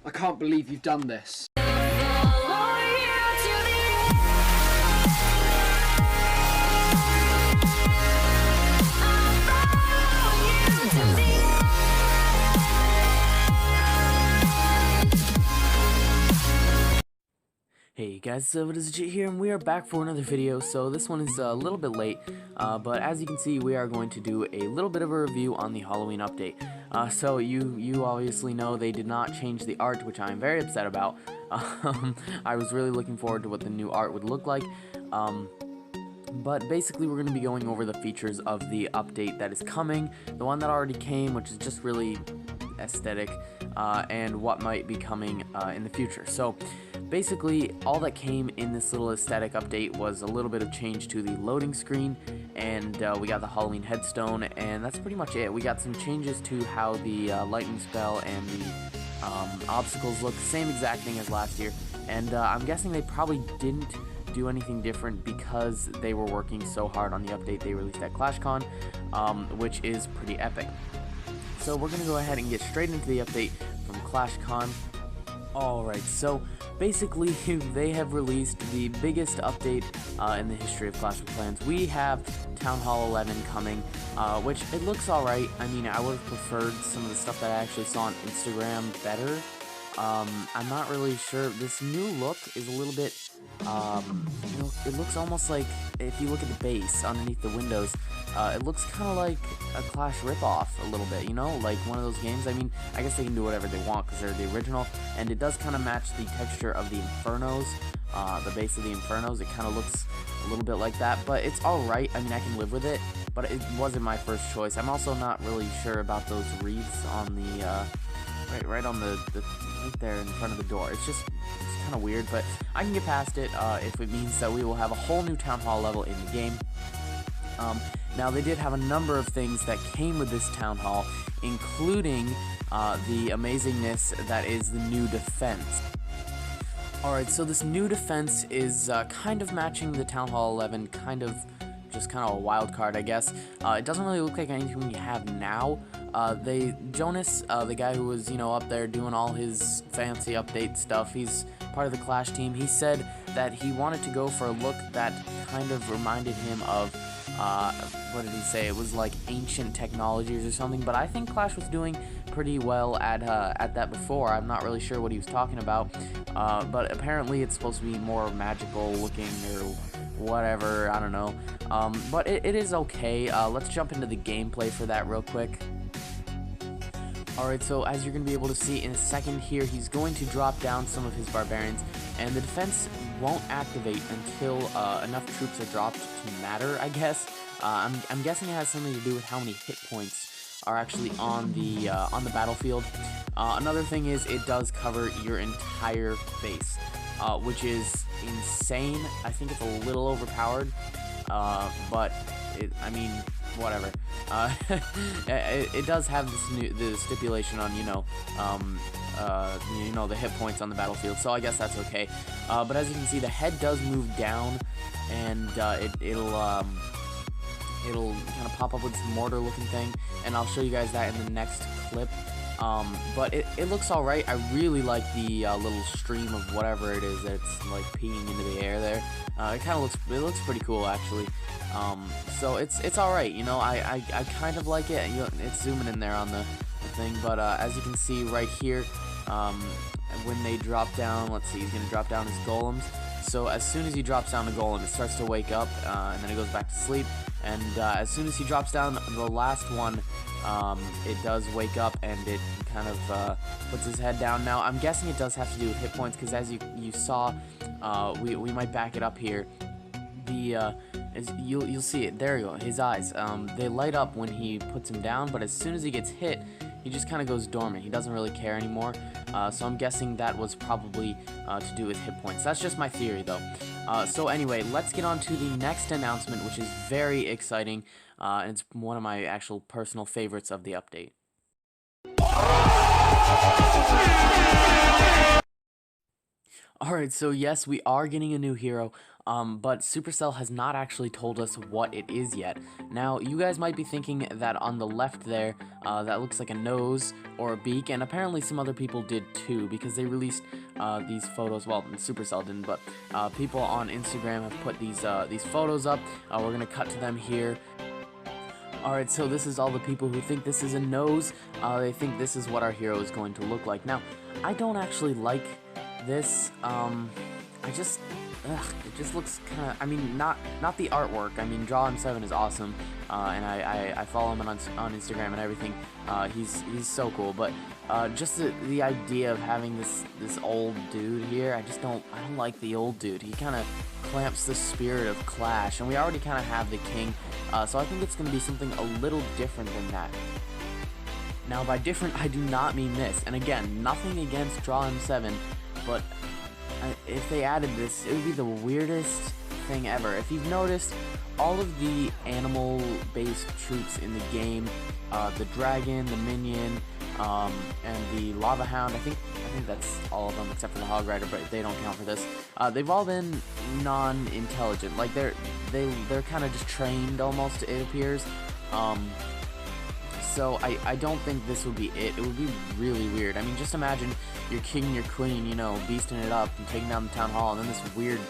I can't believe you've done this. Hey guys, so it is Jit here, and we are back for another video. So this one is a little bit late, but as you can see, we are going to do a little bit of a review on the Halloween update. So you obviously know they did not change the art, which I am very upset about. I was really looking forward to what the new art would look like. But basically, we're going to be going over the features of the update that is coming, the one that already came, which is just really aesthetic, and what might be coming in the future. So basically, all that came in this little aesthetic update was a little bit of change to the loading screen, and we got the Halloween headstone, and that's pretty much it. We got some changes to how the lightning spell and the obstacles look, same exact thing as last year, and I'm guessing they probably didn't do anything different because they were working so hard on the update they released at ClashCon, which is pretty epic. So we're going to go ahead and get straight into the update from ClashCon. Alright, so basically they have released the biggest update in the history of Clash of Clans. We have Town Hall 11 coming, which it looks alright. I mean, I would have preferred some of the stuff that I actually saw on Instagram better. I'm not really sure. This new look is a little bit, you know, it looks almost like, if you look at the base underneath the windows, it looks kind of like a Clash ripoff a little bit, you know, like one of those games. I mean, I guess they can do whatever they want because they're the original, and it does kind of match the texture of the Infernos, the base of the Infernos. It kind of looks a little bit like that, but it's alright. I mean, I can live with it, but it wasn't my first choice. I'm also not really sure about those wreaths on the, right on the right there in front of the door. It's kind of weird, but I can get past it if it means that we will have a whole new Town Hall level in the game. Now, they did have a number of things that came with this Town Hall, including the amazingness that is the new defense. Alright, so this new defense is kind of matching the Town Hall 11, just kind of a wild card, I guess. It doesn't really look like anything we have now. Jonas, the guy who was, you know, up there doing all his fancy update stuff, he's part of the Clash team. He said that he wanted to go for a look that kind of reminded him of, what did he say? It was like ancient technologies or something, but I think Clash was doing pretty well at that before. I'm not really sure what he was talking about, but apparently it's supposed to be more magical looking or whatever, I don't know. But it is okay. Let's jump into the gameplay for that real quick. Alright, so as you're going to be able to see in a second here, he's going to drop down some of his barbarians, and the defense won't activate until enough troops are dropped to matter, I guess. I'm guessing it has something to do with how many hit points are actually on the battlefield. Another thing is it does cover your entire base, which is insane. I think it's a little overpowered, but I mean, whatever. It does have the stipulation on, you know, the hit points on the battlefield, so I guess that's okay. But as you can see, the head does move down, and it'll kind of pop up with this mortar looking thing, and I'll show you guys that in the next clip. But it looks alright. I really like the little stream of whatever it is that's like peeing into the air there. It looks pretty cool, actually. So it's alright, you know. I kind of like it. It's zooming in there on the thing, but as you can see right here, when they drop down, let's see, he's gonna drop down his golems. So as soon as he drops down the golem, it starts to wake up, and then it goes back to sleep. And as soon as he drops down the last one, it does wake up, and it kind of puts his head down. Now, I'm guessing it does have to do with hit points, because as you saw, we might back it up here. You'll see it. There you go. His eyes. They light up when he puts him down, but as soon as he gets hit, he just kind of goes dormant. He doesn't really care anymore. So I'm guessing that was probably to do with hit points. That's just my theory, though. So anyway, let's get on to the next announcement, which is very exciting, and it's one of my actual personal favorites of the update. Alright, so yes, we are getting a new hero. but Supercell has not actually told us what it is yet. Now, you guys might be thinking that on the left there, that looks like a nose or a beak, and apparently some other people did too, because they released these photos. Well, Supercell didn't, but people on Instagram have put these photos up. We're gonna cut to them here. Alright, so this is all the people who think this is a nose. They think this is what our hero is going to look like. Now, I don't actually like this. It just looks kind of, I mean, not the artwork. I mean, Draw7 is awesome, and I follow him on Instagram and everything. He's so cool, but just the idea of having this old dude here, I don't like the old dude. He kind of clamps the spirit of Clash, and we already kind of have the king, so I think it's going to be something a little different than that. Now, by different, I do not mean this, and again, nothing against Draw7, but if they added this, it would be the weirdest thing ever. If you've noticed, all of the animal-based troops in the game, the dragon, the minion, and the lava hound, I think that's all of them except for the hog rider, but they don't count for this. They've all been non-intelligent. Like they're kind of just trained almost, it appears. So I don't think this would be it. It would be really weird. I mean, just imagine your king and your queen, you know, beasting it up and taking down the town hall, and then this weird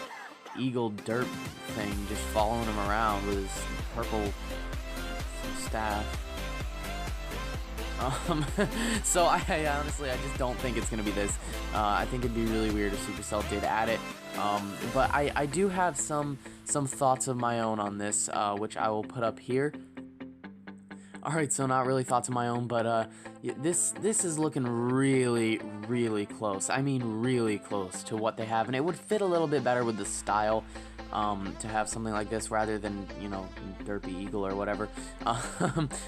eagle dirt thing just following him around with his purple staff. So I honestly, I just don't think it's gonna be this. I think it'd be really weird if Supercell did add it. But I do have some thoughts of my own on this, which I will put up here. Alright, so not really thoughts of my own, but this is looking really, really close. I mean, really close to what they have, and it would fit a little bit better with the style to have something like this rather than, you know, Derpy Eagle or whatever.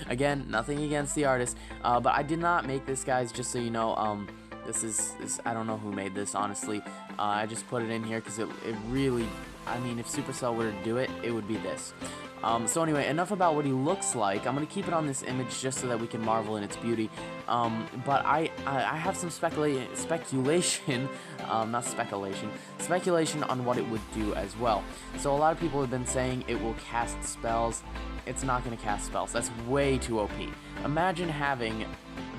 Again, nothing against the artist, but I did not make this, guys, just so you know. This is I don't know who made this, honestly. I just put it in here because it really, I mean, if Supercell were to do it, it would be this. So anyway, enough about what he looks like. I'm going to keep it on this image just so that we can marvel in its beauty. But I have some speculation, not speculation, speculation on what it would do as well. So a lot of people have been saying it will cast spells. It's not going to cast spells. That's way too OP. Imagine having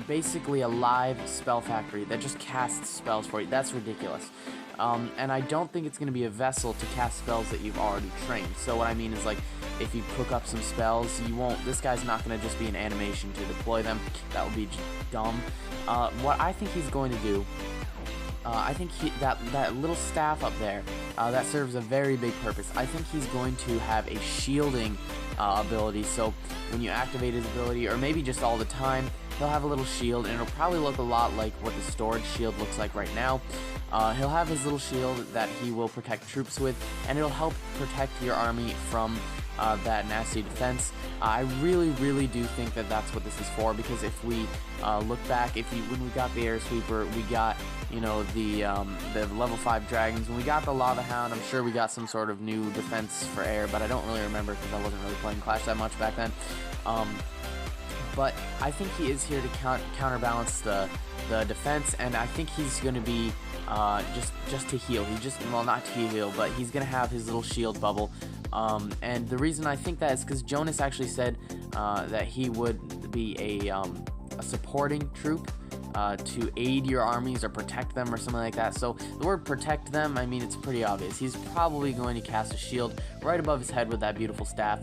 basically a live spell factory that just casts spells for you. That's ridiculous. And I don't think it's going to be a vessel to cast spells that you've already trained. So what I mean is, like, if you cook up some spells, you won't, this guy's not going to just be an animation to deploy them. That would be dumb. What I think he's going to do, I think that little staff up there, that serves a very big purpose. I think he's going to have a shielding ability, so when you activate his ability, or maybe just all the time, he'll have a little shield, and it'll probably look a lot like what the storage shield looks like right now. He'll have his little shield that he will protect troops with, and it'll help protect your army from that nasty defense. I really, really do think that that's what this is for, because if we look back, when we got the air sweeper, we got, you know, the level 5 dragons. When we got the lava hound, I'm sure we got some sort of new defense for air, but I don't really remember because I wasn't really playing Clash that much back then. But I think he is here to counterbalance the defense, and I think he's going to be just to heal. Well, not to heal, but he's going to have his little shield bubble. And the reason I think that is because Jonas actually said that he would be a supporting troop to aid your armies or protect them or something like that. So the word protect them, I mean, it's pretty obvious. He's probably going to cast a shield right above his head with that beautiful staff,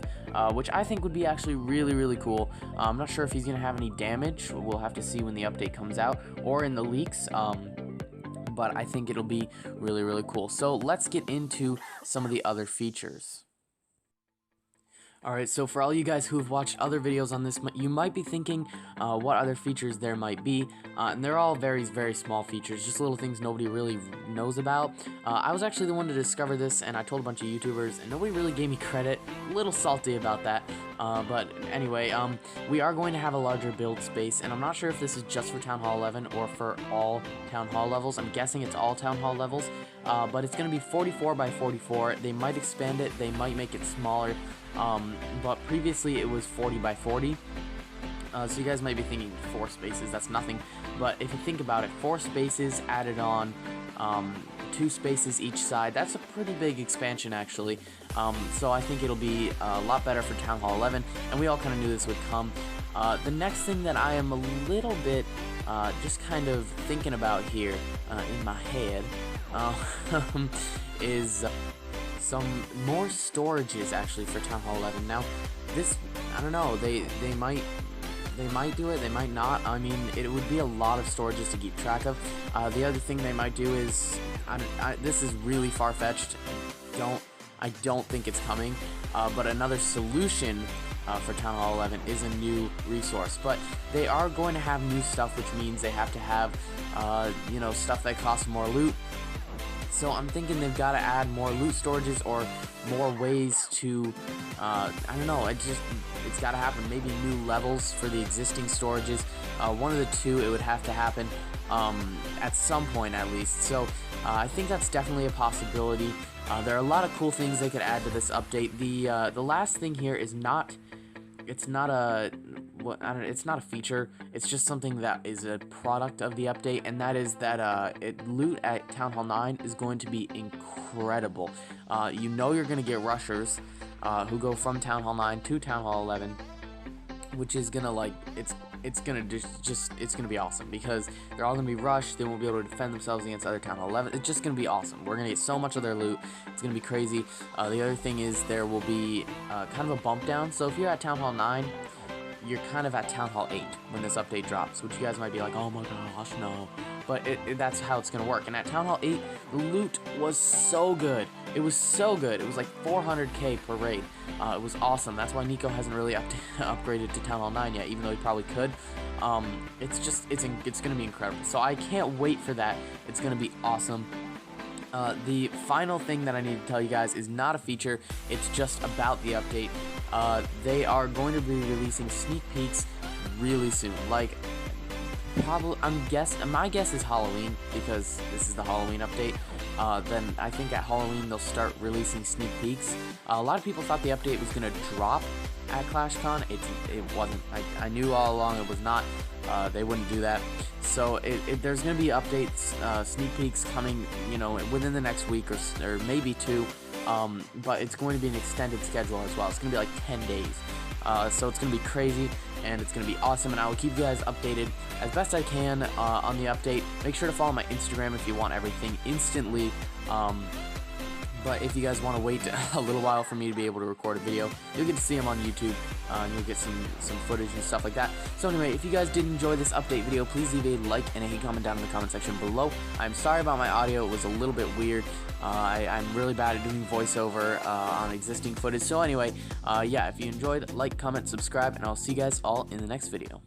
which I think would be actually really, really cool. I'm not sure if he's going to have any damage. We'll have to see when the update comes out or in the leaks. But I think it'll be really, really cool. So let's get into some of the other features. Alright, so for all you guys who have watched other videos on this, you might be thinking what other features there might be, and they're all very, very small features, just little things nobody really knows about. I was actually the one to discover this, and I told a bunch of YouTubers, and nobody really gave me credit. A little salty about that, but anyway, we are going to have a larger build space, and I'm not sure if this is just for Town Hall 11 or for all Town Hall levels. I'm guessing it's all Town Hall levels, but it's going to be 44 by 44. They might expand it, they might make it smaller. But previously it was 40 by 40, so you guys might be thinking 4 spaces, that's nothing, but if you think about it, 4 spaces added on 2 spaces each side. That's a pretty big expansion, actually. So I think it'll be a lot better for Town Hall 11, and we all kind of knew this would come. The next thing that I am a little bit just kind of thinking about here in my head is some more storages actually for Town Hall 11. Now, this, I don't know, they might do it, they might not. I mean, it would be a lot of storages to keep track of. The other thing they might do is, this is really far-fetched. I don't think it's coming. But another solution for Town Hall 11 is a new resource. But they are going to have new stuff, which means they have to have, you know, stuff that costs more loot. So I'm thinking they've got to add more loot storages or more ways to, I don't know, it's got to happen. Maybe new levels for the existing storages. One of the two, it would have to happen at some point at least. So I think that's definitely a possibility. There are a lot of cool things they could add to this update. The last thing here is it's not a feature. It's just something that is a product of the update, and that is that loot at Town Hall 9 is going to be incredible. You know you're going to get rushers who go from Town Hall 9 to Town Hall 11, which is gonna it's gonna be awesome because they're all gonna be rushed. They won't be able to defend themselves against other Town Hall 11. It's just gonna be awesome. We're gonna get so much of their loot. It's gonna be crazy. The other thing is there will be kind of a bump down. So if you're at Town Hall 9, you're kind of at Town Hall 8 when this update drops, which you guys might be like, oh my gosh, no. But that's how it's going to work. And at Town Hall 8, the loot was so good. It was so good. It was like 400k per raid. It was awesome. That's why Nico hasn't really upgraded to Town Hall 9 yet, even though he probably could. It's going to be incredible. So I can't wait for that. It's going to be awesome. The final thing that I need to tell you guys is not a feature. It's just about the update. They are going to be releasing sneak peeks really soon. Like, probably, my guess is Halloween, because this is the Halloween update. Then I think at Halloween they'll start releasing sneak peeks. A lot of people thought the update was going to drop at ClashCon. It wasn't. I knew all along it was not. They wouldn't do that. So there's going to be updates, sneak peeks coming, you know, within the next week or maybe 2. But it's going to be an extended schedule as well. It's going to be like 10 days. So it's going to be crazy, and it's going to be awesome, and I will keep you guys updated as best I can on the update. Make sure to follow my Instagram if you want everything instantly. But if you guys want to wait a little while for me to be able to record a video, you'll get to see them on YouTube, and you'll get some footage and stuff like that. So anyway, if you guys did enjoy this update video, please leave a like and a hate comment down in the comment section below. I'm sorry about my audio, it was a little bit weird. I'm really bad at doing voiceover on existing footage. So anyway, yeah, if you enjoyed, like, comment, subscribe, and I'll see you guys all in the next video.